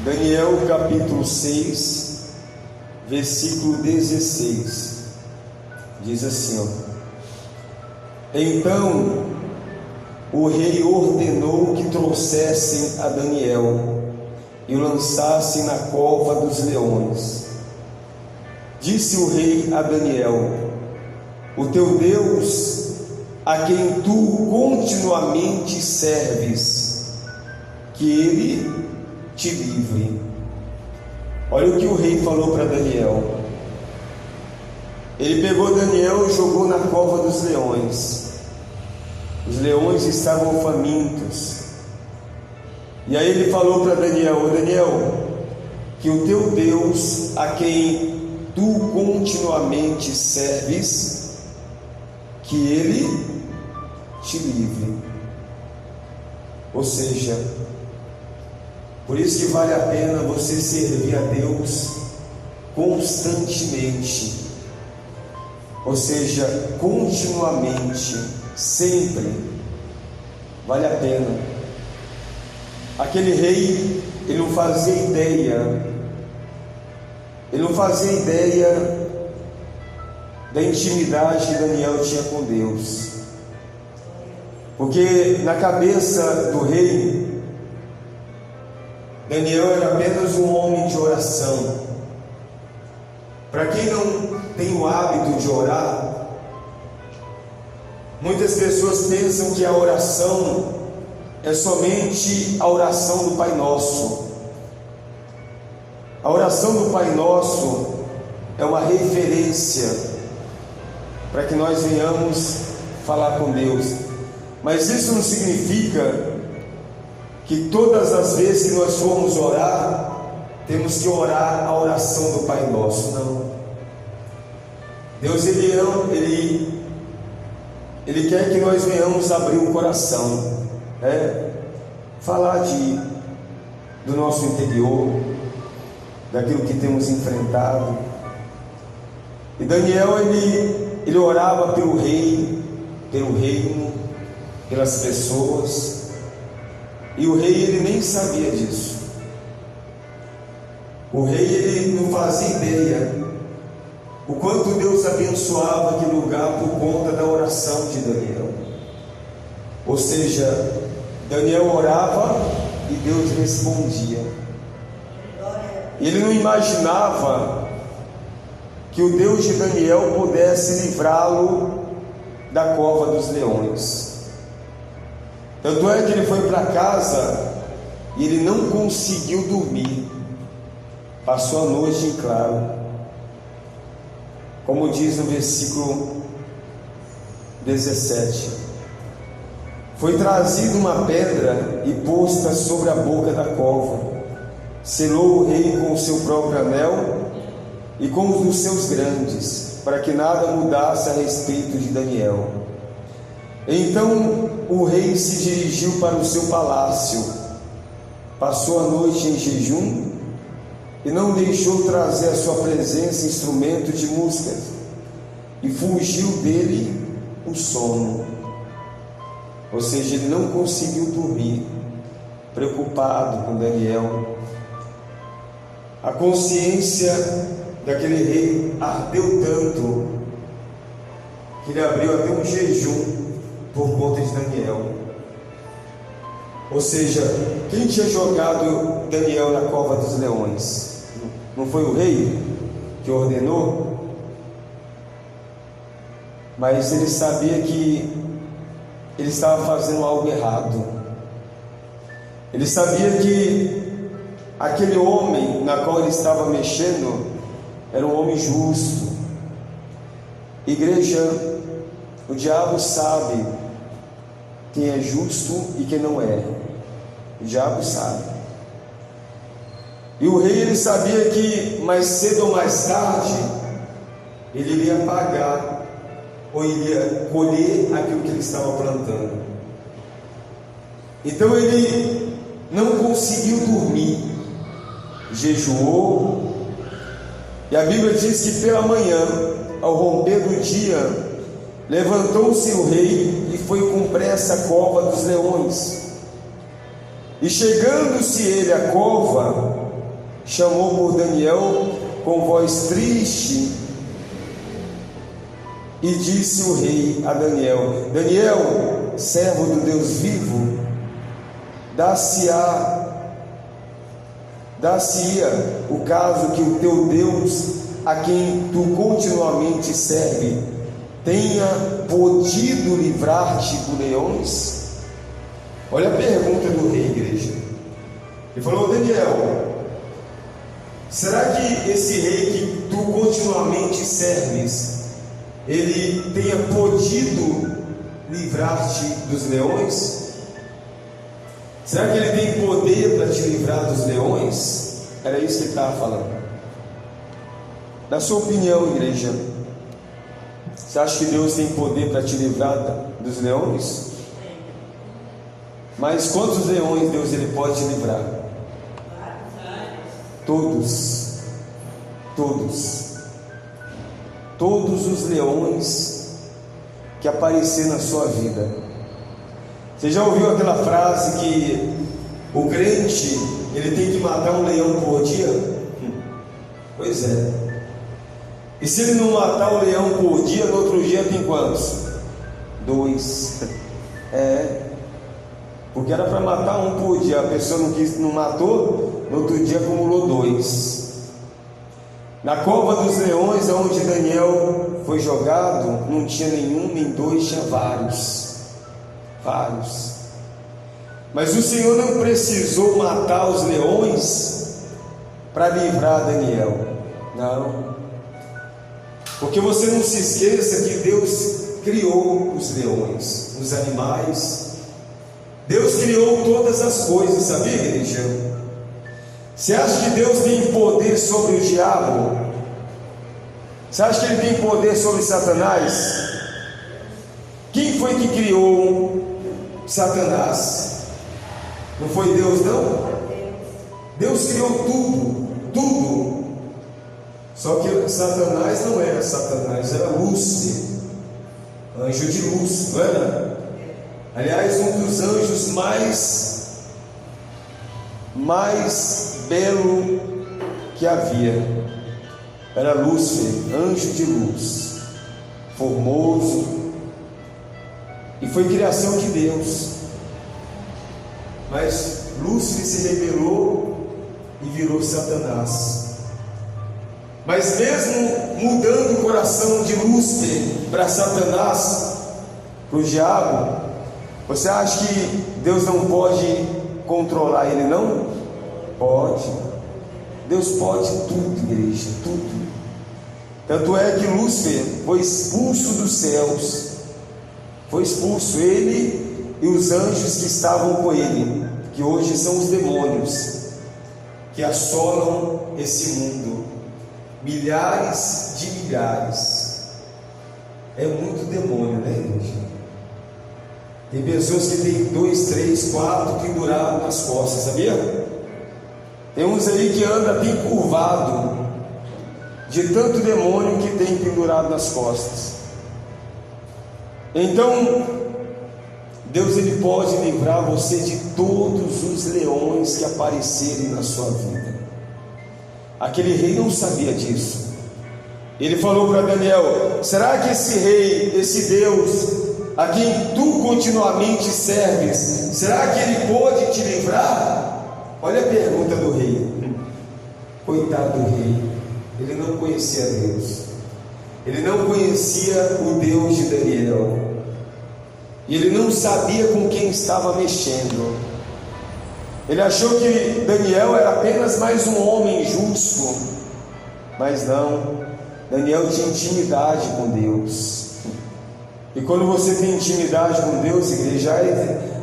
Daniel capítulo 6, versículo 16, diz assim, Então o rei ordenou que trouxessem a Daniel e o lançassem na cova dos leões. Disse o rei a Daniel: O teu Deus, a quem tu continuamente serves, que ele te livre. Olha o que o rei falou para Daniel. Ele pegou Daniel e jogou na cova dos leões. Os leões estavam famintos. E aí ele falou para Daniel: Daniel, que o teu Deus, a quem tu continuamente serves, que ele te livre. Ou seja, por isso que vale a pena você servir a Deus constantemente, ou seja, continuamente, sempre, vale a pena. Aquele rei, ele não fazia ideia da intimidade que Daniel tinha com Deus, porque na cabeça do rei, Daniel era apenas um homem de oração. Para quem não tem o hábito de orar, muitas pessoas pensam que a oração é somente a oração do Pai Nosso. A oração do Pai Nosso é uma referência para que nós venhamos falar com Deus, mas isso não significa que todas as vezes que nós formos orar, temos que orar a oração do Pai Nosso. Não. Deus ele quer que nós venhamos abrir o coração, falar do nosso interior, daquilo que temos enfrentado. E Daniel ele orava pelo rei, pelo reino, pelas pessoas. E o rei ele nem sabia disso. O rei ele não fazia ideia o quanto Deus abençoava aquele lugar por conta da oração de Daniel. Ou seja, Daniel orava e Deus respondia. Ele não imaginava que o Deus de Daniel pudesse livrá-lo da cova dos leões. Tanto é que ele foi para casa e ele não conseguiu dormir. Passou a noite em claro. Como diz no versículo 17: Foi trazida uma pedra e posta sobre a boca da cova. Selou o rei com o seu próprio anel e com os dos seus grandes, para que nada mudasse a respeito de Daniel. Então o rei se dirigiu para o seu palácio, passou a noite em jejum e não deixou trazer à sua presença instrumento de música, e fugiu dele o sono. Ou seja, ele não conseguiu dormir, preocupado com Daniel. A consciência daquele rei ardeu tanto que ele abriu até um jejum por conta de Daniel. Ou seja, quem tinha jogado Daniel na cova dos leões? Não foi o rei que ordenou? Mas ele sabia que ele estava fazendo algo errado. Ele sabia que aquele homem na qual ele estava mexendo era um homem justo. Igreja, o diabo sabe quem é justo e quem não é. O diabo sabe. E o rei ele sabia que mais cedo ou mais tarde ele iria pagar, ou iria colher aquilo que ele estava plantando. Então ele não conseguiu dormir, jejuou, e a Bíblia diz que pela manhã, ao romper do dia, levantou-se o rei e foi com pressa à cova dos leões. E chegando-se ele à cova, chamou por Daniel com voz triste e disse o rei a Daniel: Daniel, servo do Deus vivo, dar-se-ia o caso que o teu Deus, a quem tu continuamente serve, tenha podido livrar-te dos leões? Olha a pergunta do rei, igreja. Ele falou: Daniel, será que esse rei que tu continuamente serves, ele tenha podido livrar-te dos leões? Será que ele tem poder para te livrar dos leões? Era isso que ele estava falando. Na sua opinião, igreja, você acha que Deus tem poder para te livrar dos leões? Mas quantos leões Deus ele pode te livrar? Todos. Todos os leões que aparecer na sua vida. Você já ouviu aquela frase que o crente ele tem que matar um leão por dia? Pois é. E se ele não matar o leão por dia, no outro dia tem quantos? 2. Porque era para matar um por dia, a pessoa não matou, no outro dia acumulou 2. Na cova dos leões, onde Daniel foi jogado, não tinha nenhum nem 2, tinha vários. Mas o Senhor não precisou matar os leões para livrar Daniel. Não. Porque você não se esqueça que Deus criou os leões, os animais. Deus criou todas as coisas, sabia, igreja? Você acha que Deus tem poder sobre o diabo? Você acha que Ele tem poder sobre Satanás? Quem foi que criou Satanás? Não foi Deus, não? Deus criou tudo. Só que Satanás não era Satanás, era Lúcifer, anjo de luz, não era? Aliás, um dos anjos mais belo que havia era Lúcifer, anjo de luz, formoso, e foi criação de Deus. Mas Lúcifer se rebelou e virou Satanás. Mas mesmo mudando o coração de Lúcifer para Satanás, para o diabo, você acha que Deus não pode controlar ele? Não? Pode. Deus pode tudo, igreja, tudo. Tanto é que Lúcifer foi expulso dos céus. Foi expulso ele e os anjos que estavam com ele, que hoje são os demônios que assolam esse mundo. Milhares de milhares. É muito demônio, né, igreja? Tem pessoas que tem 2, 3, 4 pendurados nas costas, sabia? Tem uns aí que anda bem curvado, de tanto demônio que tem pendurado nas costas. Então, Deus ele pode livrar você de todos os leões que aparecerem na sua vida. Aquele rei não sabia disso. Ele falou para Daniel: será que esse rei, esse Deus a quem tu continuamente serves, será que ele pode te livrar? Olha a pergunta do rei. Coitado do rei, ele não conhecia Deus, ele não conhecia o Deus de Daniel, e ele não sabia com quem estava mexendo. Ele achou que Daniel era apenas mais um homem justo, mas não. Daniel tinha intimidade com Deus. E quando você tem intimidade com Deus, igreja,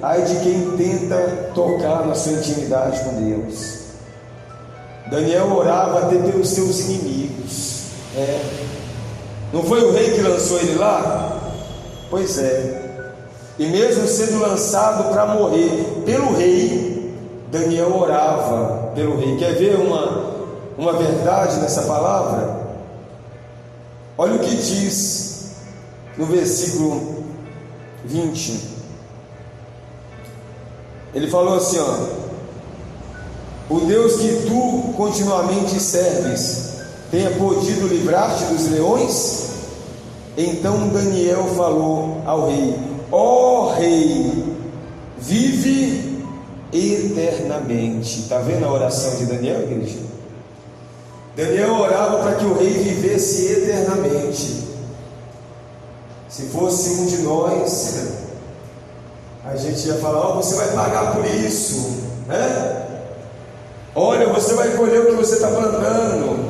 ai de quem tenta tocar na sua intimidade com Deus. Daniel orava até pelos seus inimigos. Não foi o rei que lançou ele lá? Pois é. E mesmo sendo lançado para morrer pelo rei, Daniel orava pelo rei. Quer ver uma verdade nessa palavra? Olha o que diz no versículo 20. Ele falou assim, o Deus que tu continuamente serves tenha podido livrar-te dos leões? Então Daniel falou ao rei: ó rei, vive eternamente. Está vendo a oração de Daniel, igreja? Daniel orava para que o rei vivesse eternamente. Se fosse um de nós, a gente ia falar: ó, você vai pagar por isso, né? Olha, você vai colher o que você está plantando.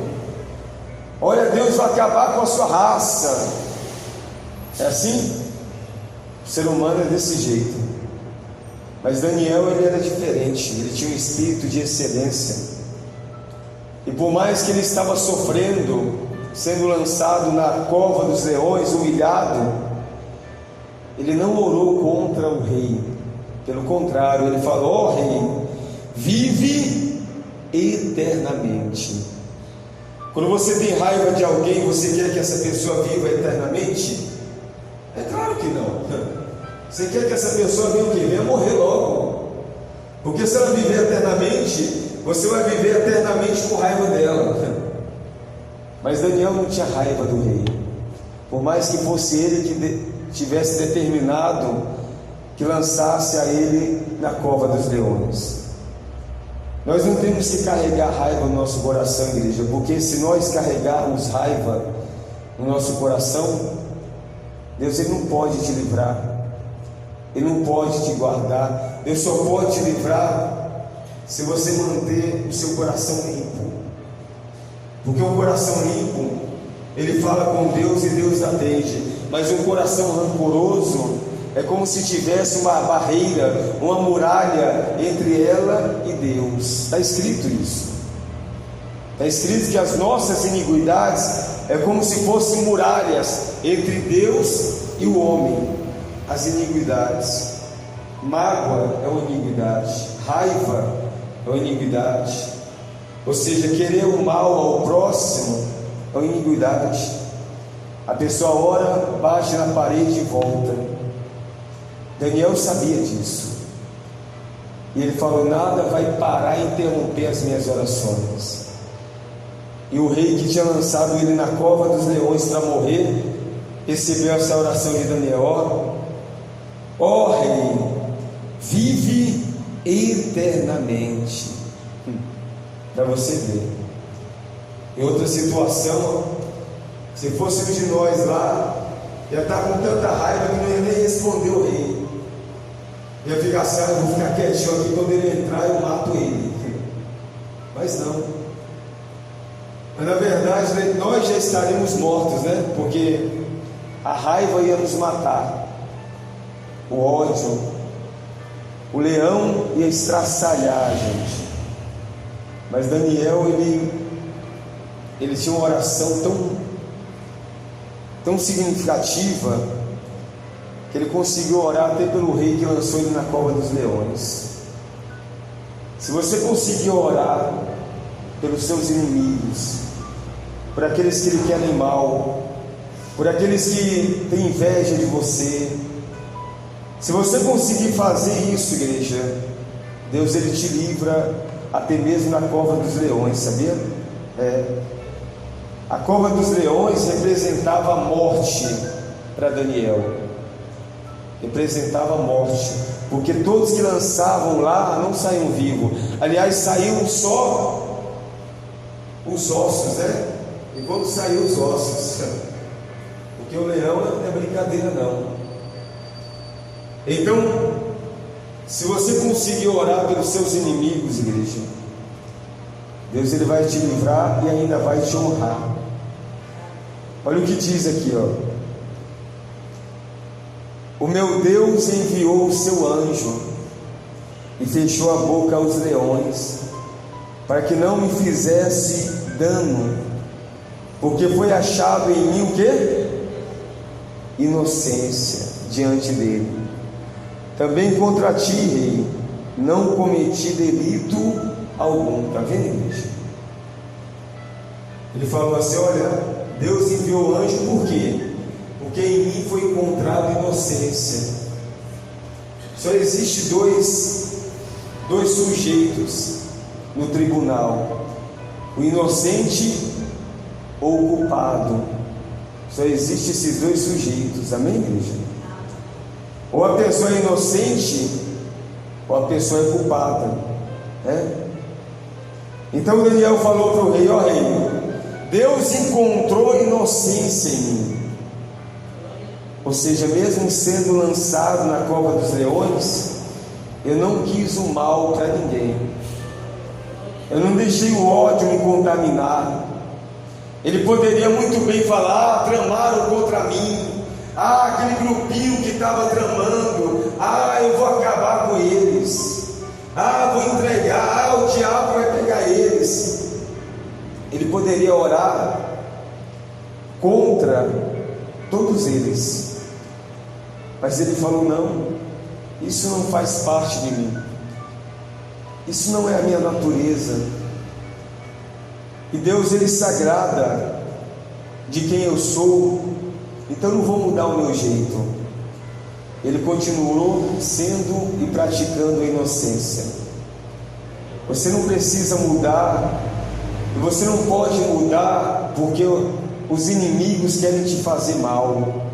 Olha, Deus vai acabar com a sua raça. É assim? O ser humano é desse jeito. Mas Daniel, ele era diferente. Ele tinha um espírito de excelência. E por mais que ele estava sofrendo, sendo lançado na cova dos leões, humilhado, ele não orou contra o rei. Pelo contrário, ele falou: ó rei, vive eternamente. Quando você tem raiva de alguém, você quer que essa pessoa viva eternamente? É claro que não. Você quer que essa pessoa venha o quê? Venha morrer logo. Porque se ela viver eternamente, você vai viver eternamente com raiva dela. Mas Daniel não tinha raiva do rei. Por mais que fosse ele que tivesse determinado que lançasse a ele na cova dos leões. Nós não temos que carregar raiva no nosso coração, igreja, porque se nós carregarmos raiva no nosso coração, Deus, Ele não pode te livrar, Ele não pode te guardar. Deus só pode te livrar se você manter o seu coração limpo, porque um coração limpo, ele fala com Deus e Deus atende. Mas um coração rancoroso é como se tivesse uma barreira, uma muralha entre ela e Deus. Está escrito isso. Está escrito que as nossas iniquidades é como se fossem muralhas entre Deus e o homem. As iniquidades. Mágoa é uma iniquidade. Raiva é uma iniquidade. Ou seja, querer o mal ao próximo é uma iniquidade. A pessoa ora, bate na parede e volta. Daniel sabia disso. E ele falou: nada vai parar e interromper as minhas orações. E o rei que tinha lançado ele na cova dos leões para morrer, recebeu essa oração de Daniel: ó rei, vive eternamente. Para você ver. Em outra situação, se fosse um de nós lá, ia estar com tanta raiva que não ia nem responder o rei. Ia ficar assim: vou ficar quietinho aqui, quando ele entrar eu mato ele. Mas não. Mas na verdade nós já estaríamos mortos, né? Porque a raiva ia nos matar. O ódio, o leão ia estraçalhar a gente. Mas Daniel, ele tinha uma oração tão significativa, que ele conseguiu orar até pelo rei que lançou ele na cova dos leões. Se você conseguir orar pelos seus inimigos, por aqueles que lhe querem mal, por aqueles que têm inveja de você, se você conseguir fazer isso, igreja, Deus, Ele te livra até mesmo na cova dos leões, sabia? A cova dos leões representava a morte para Daniel. Representava a morte, porque todos que lançavam lá não saíam vivos. Aliás, saíam só os ossos, né? E quando saíam os ossos, porque o leão não é brincadeira não. Então, se você conseguir orar pelos seus inimigos, igreja, Deus, Ele vai te livrar e ainda vai te honrar. Olha o que diz aqui, ó: o meu Deus enviou o seu anjo e fechou a boca aos leões, para que não me fizesse dano, porque foi achado em mim o quê? Inocência diante dele. Também contra ti, rei, não cometi delito algum. Está vendo, igreja? Ele falou assim: olha, Deus enviou o anjo por quê? Porque em mim foi encontrado inocência. Só existe dois sujeitos no tribunal, o inocente ou o culpado. Só existem esses dois sujeitos, amém, igreja? Ou a pessoa é inocente, ou a pessoa é culpada, né? Então Daniel falou para o rei: ó rei, Deus encontrou inocência em mim. Ou seja, mesmo sendo lançado na cova dos leões, eu não quis o mal para ninguém, eu não deixei o ódio me contaminar. Ele poderia muito bem falar: tramaram contra mim, aquele grupinho que estava tramando, eu vou acabar com eles, vou entregar, o diabo vai pegar eles. Ele poderia orar contra todos eles, mas ele falou: não, isso não faz parte de mim, isso não é a minha natureza. E Deus, Ele se agrada de quem eu sou, então não vou mudar o meu jeito. Ele continuou sendo e praticando a inocência. Você não precisa mudar, e você não pode mudar porque os inimigos querem te fazer mal.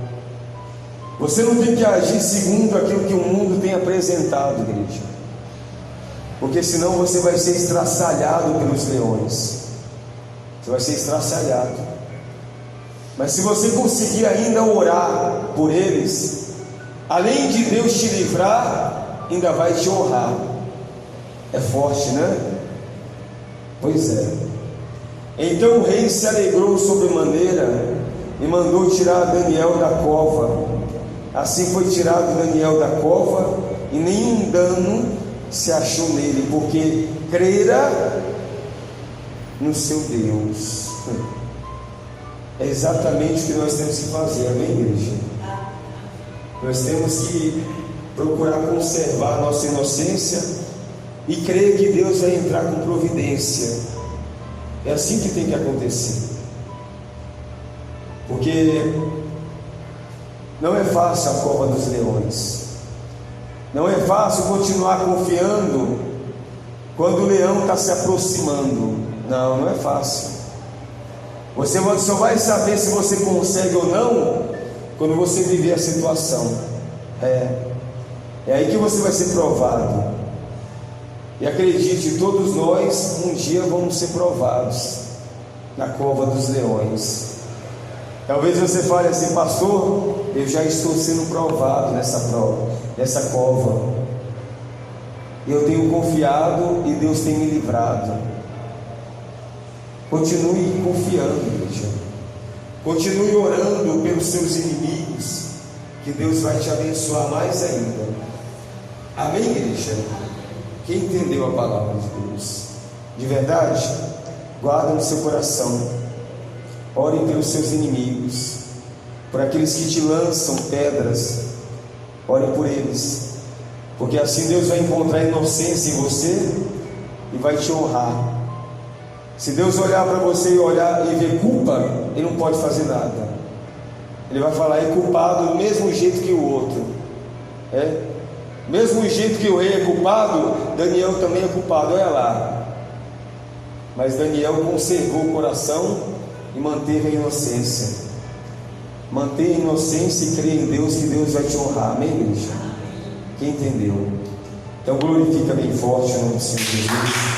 Você não tem que agir segundo aquilo que o mundo tem apresentado, igreja, porque senão você vai ser estraçalhado pelos leões. Você vai ser estraçalhado. Mas se você conseguir ainda orar por eles, além de Deus te livrar, ainda vai te honrar. É forte, né? Pois é. Então o rei se alegrou sobremaneira e mandou tirar Daniel da cova. Assim foi tirado Daniel da cova, e nenhum dano se achou nele, porque crera no seu Deus. É exatamente o que nós temos que fazer, amém, igreja? Nós temos que procurar conservar a nossa inocência e crer que Deus vai entrar com providência. É assim que tem que acontecer, porque não é fácil a cova dos leões, não é fácil continuar confiando quando o leão está se aproximando. Não é fácil. Você só vai saber se você consegue ou não quando você viver a situação. É aí que você vai ser provado. E acredite, todos nós um dia vamos ser provados na cova dos leões. Talvez você fale assim: pastor, eu já estou sendo provado nessa prova, nessa cova. Eu tenho confiado e Deus tem me livrado. Continue confiando, igreja. Continue orando pelos seus inimigos, que Deus vai te abençoar mais ainda. Amém, igreja? Quem entendeu a palavra de Deus de verdade, guarda no seu coração. Ore pelos seus inimigos, por aqueles que te lançam pedras. Ore por eles, porque assim Deus vai encontrar inocência em você e vai te honrar. Se Deus olhar para você e ver culpa, Ele não pode fazer nada. Ele vai falar: é culpado do mesmo jeito que o outro. Mesmo jeito que o rei é culpado, Daniel também é culpado. Olha lá. Mas Daniel conservou o coração e manteve a inocência. Mantenha a inocência e creia em Deus, que Deus vai te honrar. Amém, igreja? Quem entendeu? Então glorifica bem forte o nome do Senhor Jesus.